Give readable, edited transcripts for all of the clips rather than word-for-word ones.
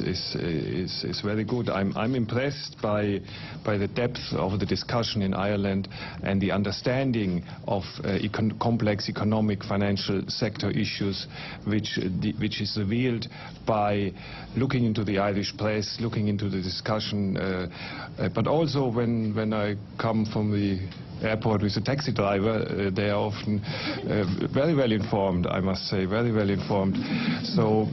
is very good. I'm impressed by the depth of the discussion in Ireland and the understanding of complex economic financial sector issues, which is revealed by looking into the Irish press, looking into the discussion, but also when I come from the airport with a taxi driver, they are often very well informed, I must say, very well informed. So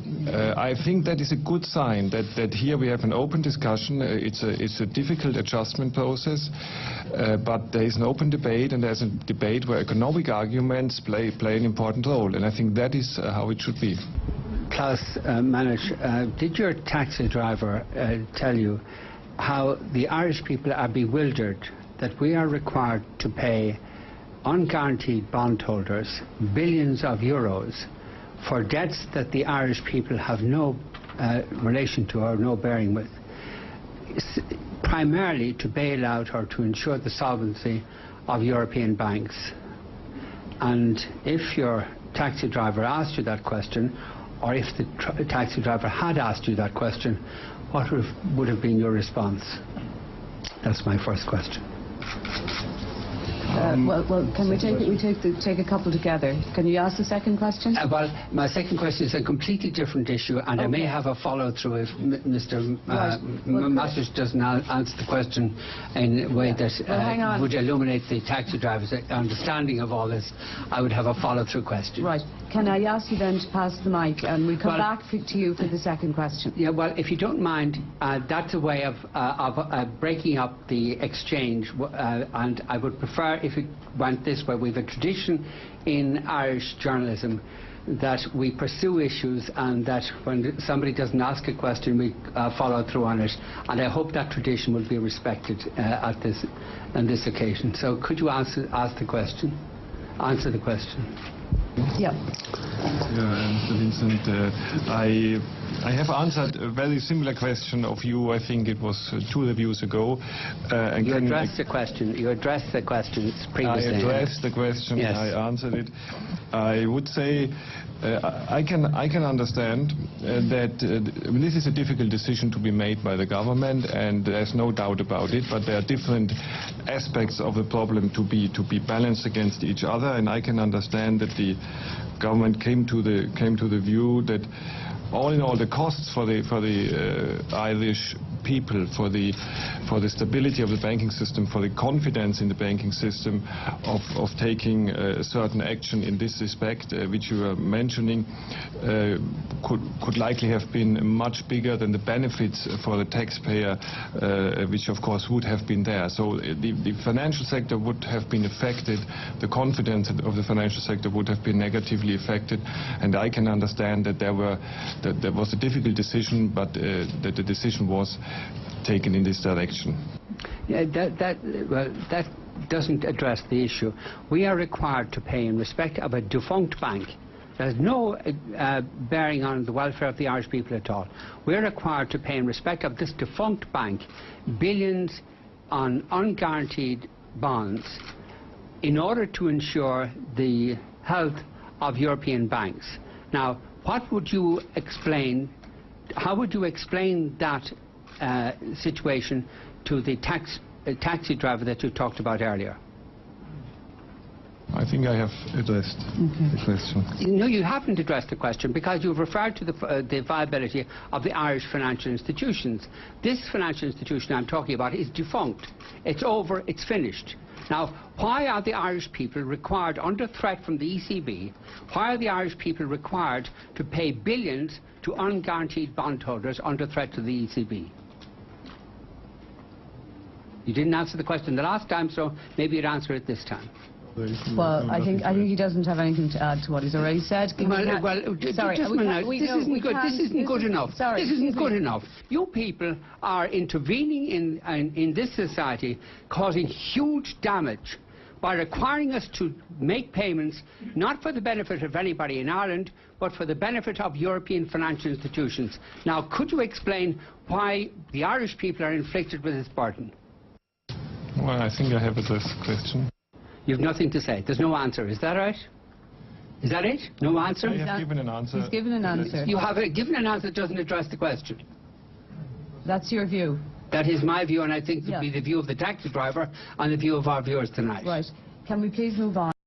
I think that is a good sign that here we have an open discussion. It's a difficult adjustment process, but there is an open debate, and there's a debate where economic arguments play an important role, and I think that is how it should be. Klaus Mannisch, did your taxi driver tell you how the Irish people are bewildered that we are required to pay unguaranteed bondholders billions of euros for debts that the Irish people have no relation to or no bearing with, primarily to bail out or to ensure the solvency of European banks? And if your taxi driver asked you that question, or if the taxi driver had asked you that question, what would have been your response? That's my first question. Well, can we take a couple together? Can you ask the second question? Well, my second question is a completely different issue, and okay. I may have a follow-through if Mr. Masters doesn't answer the question in a way that would illuminate the taxi driver's understanding of all this. I would have a follow-through question. Right. Can I ask you then to pass the mic, and we'll come back to you for the second question? Yeah, well, if you don't mind, that's a way of breaking up the exchange, and I would prefer if it went this way. We have a tradition in Irish journalism that we pursue issues, and that when somebody doesn't ask a question, we follow through on it, and I hope that tradition will be respected on this occasion. So could you answer the question? Yeah. Mr. Vincent, I have answered a very similar question of you. I think it was 2 reviews ago. You addressed the question. You addressed the question previously. I addressed the question. Yes. I answered it. I would say I can understand that this is a difficult decision to be made by the government, and there's no doubt about it. But there are different aspects of the problem to be balanced against each other, and I can understand that the government came to the view that all in all, the costs for the Irish people, for the stability of the banking system, for the confidence in the banking system of taking certain action in this respect, which you were mentioning, could likely have been much bigger than the benefits for the taxpayer, which of course would have been there. So the financial sector would have been affected, the confidence of the financial sector would have been negatively affected, and I can understand that there was a difficult decision, but that the decision was taken in this direction. Yeah, that doesn't address the issue. We are required to pay in respect of a defunct bank. There's no bearing on the welfare of the Irish people at all. We're required to pay in respect of this defunct bank billions on unguaranteed bonds in order to ensure the health of European banks. Now, what would you explain, how would you explain that situation to the taxi driver that you talked about earlier? I think I have addressed the question. No, you haven't addressed the question, because you've referred to the viability of the Irish financial institutions. This financial institution I'm talking about is defunct. It's over, it's finished. Now, why are the Irish people required, under threat from the ECB, why are the Irish people required to pay billions to unguaranteed bondholders under threat to the ECB? You didn't answer the question the last time, so maybe you'd answer it this time. Well, I think he doesn't have anything to add to what he's already said. Sorry, just a minute. This isn't good. This isn't good enough. Sorry, this isn't good enough. You people are intervening in this society, causing huge damage by requiring us to make payments not for the benefit of anybody in Ireland, but for the benefit of European financial institutions. Now, could you explain why the Irish people are inflicted with this burden? Well, I think I have addressed the question. You have nothing to say. There's no answer. Is that right? Is that it? No answer? I have given an answer. He's given an answer. You have given an answer that doesn't address the question. That's your view. That is my view, and I think it would be Yeah. the view of the taxi driver and the view of our viewers tonight. Right. Can we please move on?